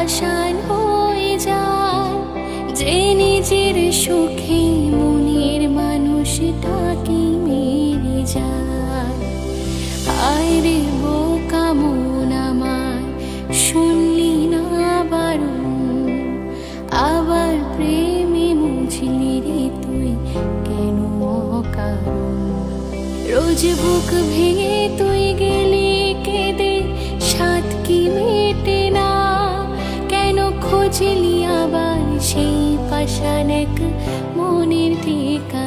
পাষাণ হয়ে যায়। যে নিজের সুখে মনের মানুষটাকে মেরে যায়। হায় রে বোকা মন আমার, শুনলি না বারণ, আবার প্রেমে মুছলি রে তুই কেন অকারণ। রোজ বুক ভেঙে তুই গেলি কেঁদে, সাত কি মেটে না, কেন খোঁজলি আবার সেই পাষাণ এক মনের ঠিকানা।